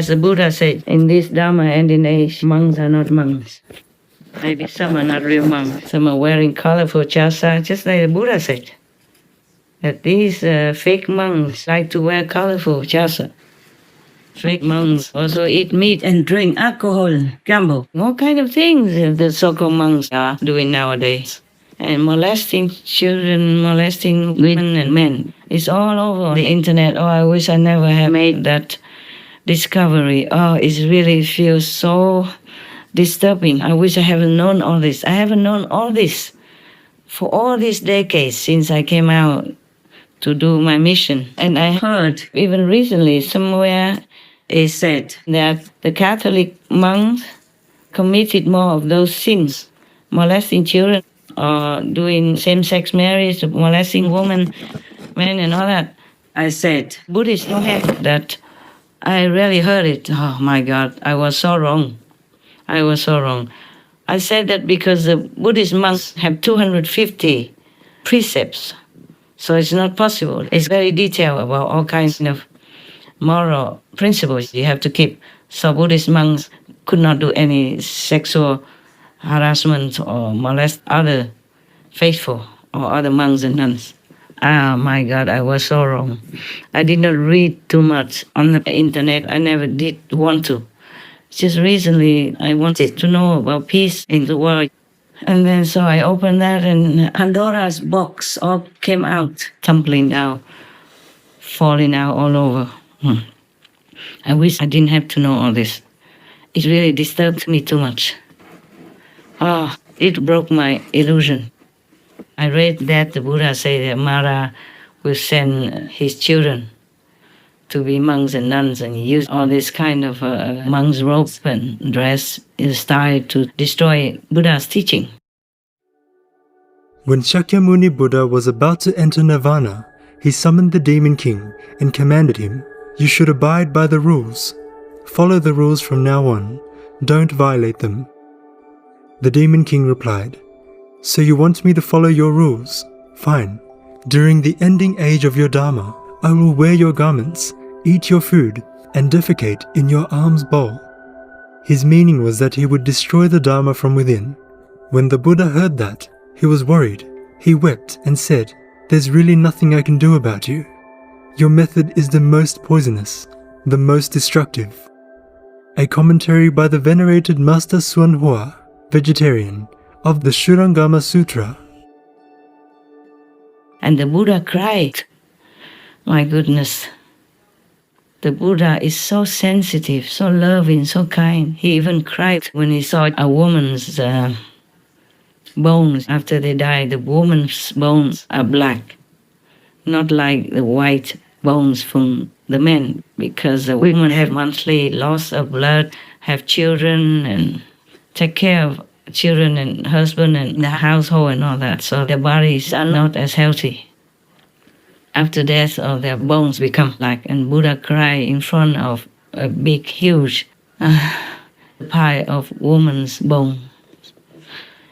as the Buddha said, in this Dharma and in age, monks are not monks. Maybe some are not real monks. Some are wearing colorful chasa, just like the Buddha said. That these fake monks like to wear colorful chasa. Fake monks also eat meat and drink alcohol, gamble. All kind of things the so-called monks are doing nowadays. And molesting children, molesting women and men. It's all over the internet. Oh, I wish I never had made that discovery. Oh, it really feels so disturbing. I wish I haven't known all this. I haven't known all this for all these decades since I came out to do my mission. And I heard even recently somewhere it said that the Catholic monks committed more of those sins, molesting children or doing same-sex marriage, molesting women, men and all that. I said, Buddhists don't have that. I really heard it. Oh my God, I was so wrong. I was so wrong. I said that because the Buddhist monks have 250 precepts. So it's not possible. It's very detailed about all kinds of moral principles you have to keep. So Buddhist monks could not do any sexual harassment or molest other faithful or other monks and nuns. Ah, my God, I was so wrong. I did not read too much on the internet. I never did want to. Just recently, I wanted to know about peace in the world. And then so I opened that and Pandora's box all came out, tumbling down, falling out all over. I wish I didn't have to know all this. It really disturbed me too much. Oh, it broke my illusion. I read that the Buddha said that Mara will send his children to be monks and nuns and use all this kind of monk's robe and dress in style to destroy Buddha's teaching. When Shakyamuni Buddha was about to enter nirvana, he summoned the demon king and commanded him, "You should abide by the rules. Follow the rules from now on. Don't violate them." The demon king replied, "So you want me to follow your rules? Fine. During the ending age of your Dharma, I will wear your garments, eat your food, and defecate in your alms bowl." His meaning was that he would destroy the Dharma from within. When the Buddha heard that, he was worried. He wept and said, "There's really nothing I can do about you. Your method is the most poisonous, the most destructive." A commentary by the venerated Master Suan Hua, vegetarian, of the Shurangama Sutra. And the Buddha cried. My goodness. The Buddha is so sensitive, so loving, so kind. He even cried when he saw a woman's bones after they die. The woman's bones are black, not like the white bones from the men, because the women have monthly loss of blood, have children, and take care of children and husband and the household and all that. So their bodies are not as healthy. After death, all their bones become black, and Buddha cried in front of a big, huge pile of woman's bone.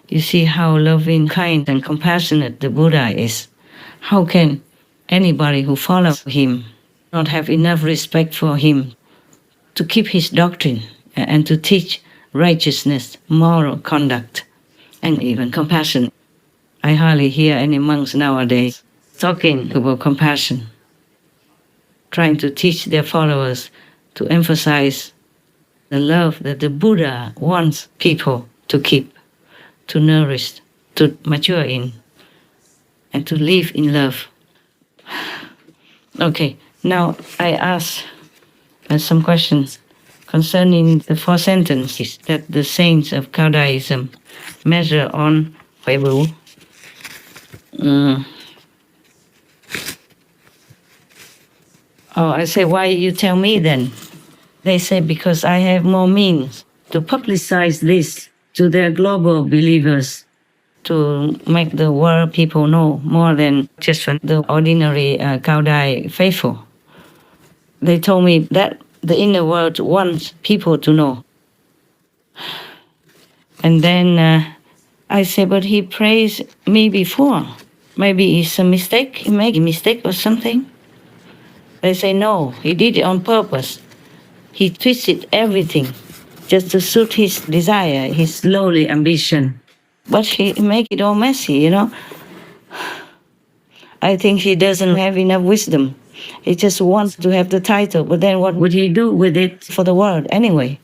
You see how loving, kind, and compassionate the Buddha is. How can anybody who follows him not have enough respect for him to keep his doctrine and to teach righteousness, moral conduct, and even compassion? I hardly hear any monks nowadays talking about compassion, trying to teach their followers to emphasize the love that the Buddha wants people to keep, to nourish, to mature in, and to live in love. Okay, now I ask some questions concerning the 4 sentences that the saints of Taoism measure on Weibo. I say, why you tell me then? They say, because I have more means to publicize this to their global believers, to make the world people know more than just from the ordinary Cao Dai faithful. They told me that the inner world wants people to know. And then I say, but he praised me before. Maybe it's a mistake, he made a mistake or something. They say, no, he did it on purpose He twisted everything just to suit his desire, his lowly ambition. But he make it all messy, you know. I think he doesn't have enough wisdom. He just wants to have the title, but then what would he do with it for the world anyway?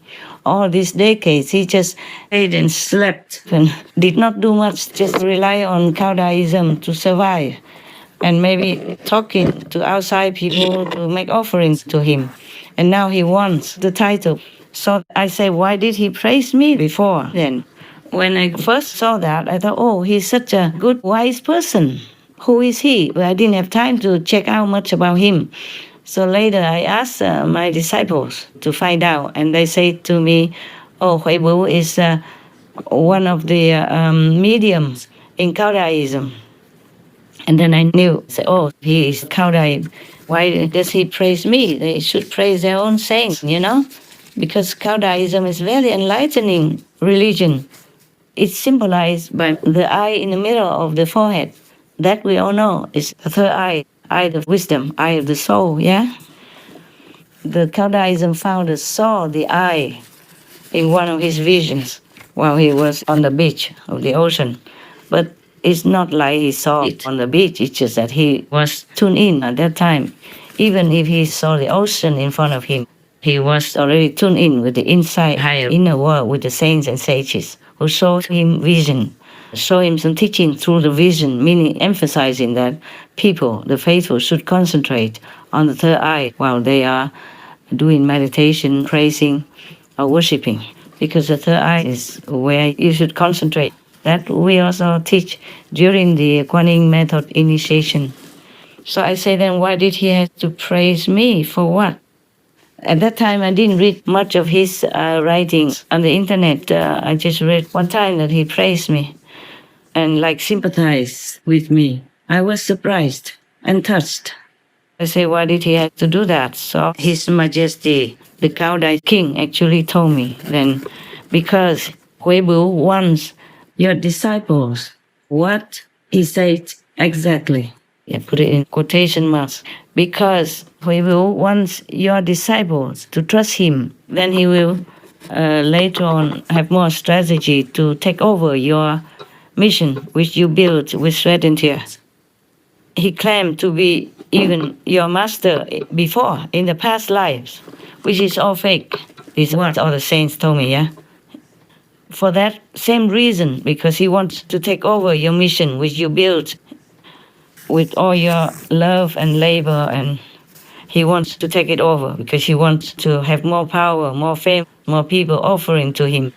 All these decades, he just ate and slept and did not do much, just rely on Taoism to survive and maybe talking to outside people to make offerings to him. And now he wants the title. So I say, why did he praise me before then? When I first saw that, I thought, oh, he's such a good, wise person. Who is he? Well, I didn't have time to check out much about him. So later I asked my disciples to find out, and they say to me, oh, Huibu is one of the mediums in Taoism. And then I knew, oh, he is Taoist. Why does he praise me? They should praise their own saints, you know? Because Taoism is very enlightening religion. It's symbolized by the eye in the middle of the forehead. That we all know is the third eye, eye of wisdom, eye of the soul, yeah? The Taoism founder saw the eye in one of his visions while he was on the beach of the ocean. But it's not like he saw it on the beach, it's just that he was tuned in at that time. Even if he saw the ocean in front of him, he was already tuned in with the inside, higher inner world with the saints and sages who showed him vision. Show him some teaching through the vision, meaning emphasizing that people, the faithful, should concentrate on the third eye while they are doing meditation, praising, or worshipping. Because the third eye is where you should concentrate. That we also teach during the Kuan Yin method initiation. So I say then, why did he have to praise me? For what? At that time, I didn't read much of his writings on the internet. I just read one time that he praised me and sympathized with me. I was surprised and touched. I say, why did he have to do that? So His Majesty, the Taoist king, actually told me then, because Huibu wants your disciples. What he said exactly. Yeah, put it in quotation marks. Because Huibu wants your disciples to trust him, then he will later on have more strategy to take over your mission, which you built with sweat and tears. He claimed to be even your master before, in the past lives, which is all fake. This is what all the saints told me, yeah? For that same reason, because he wants to take over your mission, which you built with all your love and labor, and he wants to take it over because he wants to have more power, more fame, more people offering to him.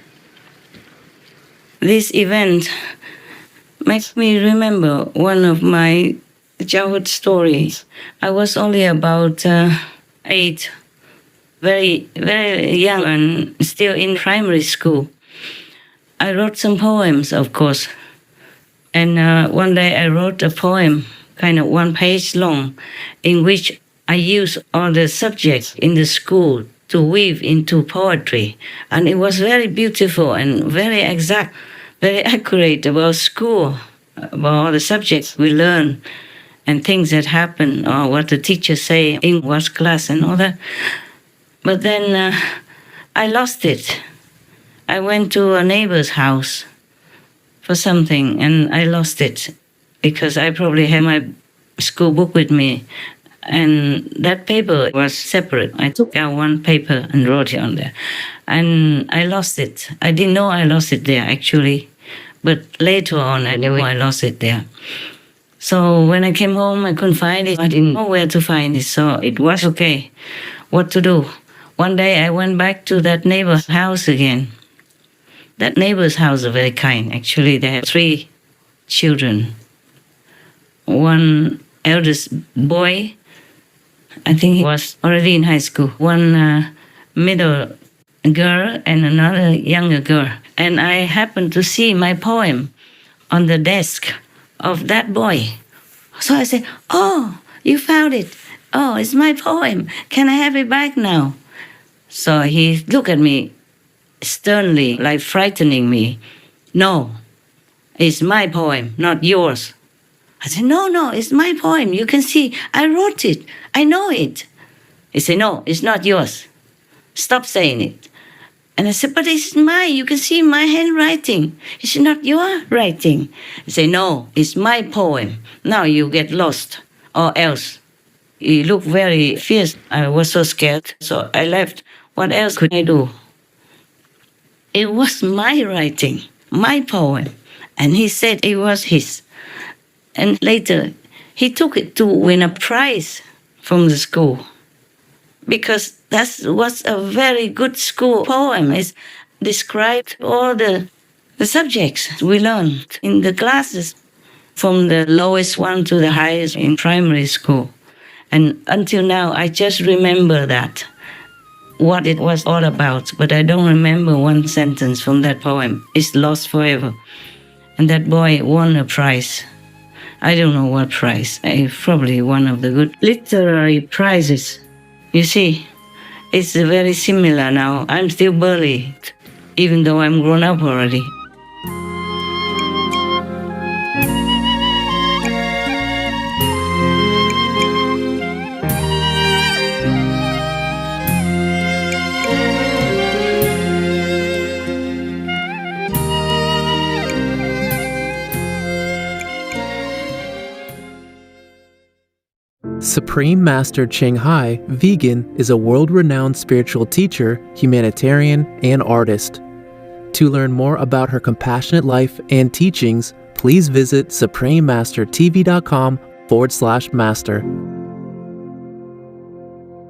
This event makes me remember one of my childhood stories. I was only about 8, very, very young and still in primary school. I wrote some poems, of course. And one day I wrote a poem, kind of 1 page long, in which I used all the subjects in the school to weave into poetry. And it was very beautiful and very exact, very accurate about school, about all the subjects we learn and things that happen or what the teachers say in what class and all that. But then I lost it. I went to a neighbor's house for something and I lost it because I probably had my school book with me and that paper was separate. I took out one paper and wrote it on there and I lost it. I didn't know I lost it there actually, but later on I knew I lost it there. So when I came home, I couldn't find it. I didn't know where to find it, so it was okay. What to do? One day I went back to that neighbor's house again. That neighbor's house is very kind. Actually, they have 3 children. One eldest boy, I think he was already in high school. One middle girl and another younger girl. And I happened to see my poem on the desk of that boy. So I said, oh, you found it. Oh, it's my poem. Can I have it back now? So he looked at me sternly, like frightening me. No, it's my poem, not yours. I said, no, it's my poem. You can see, I wrote it. I know it. He said, no, it's not yours. stop saying it. And I said, but it's mine. You can see my handwriting. It's not your writing. He said, no, it's my poem. Now you get lost, or else. He looked very fierce. I was so scared, so I left. What else could I do? It was my writing, my poem. And he said it was his. And later, he took it to win a prize from the school. Because that was a very good school poem. It described all the subjects we learned in the classes, from the lowest one to the highest in primary school. And until now, I just remember that, what it was all about. But I don't remember one sentence from that poem. It's lost forever. And that boy won a prize. I don't know what prize. Probably one of the good literary prizes. You see, it's very similar now. I'm still bullied, even though I'm grown up already. Supreme Master Ching Hai, vegan, is a world-renowned spiritual teacher, humanitarian, and artist. To learn more about her compassionate life and teachings, please visit suprememastertv.com/master.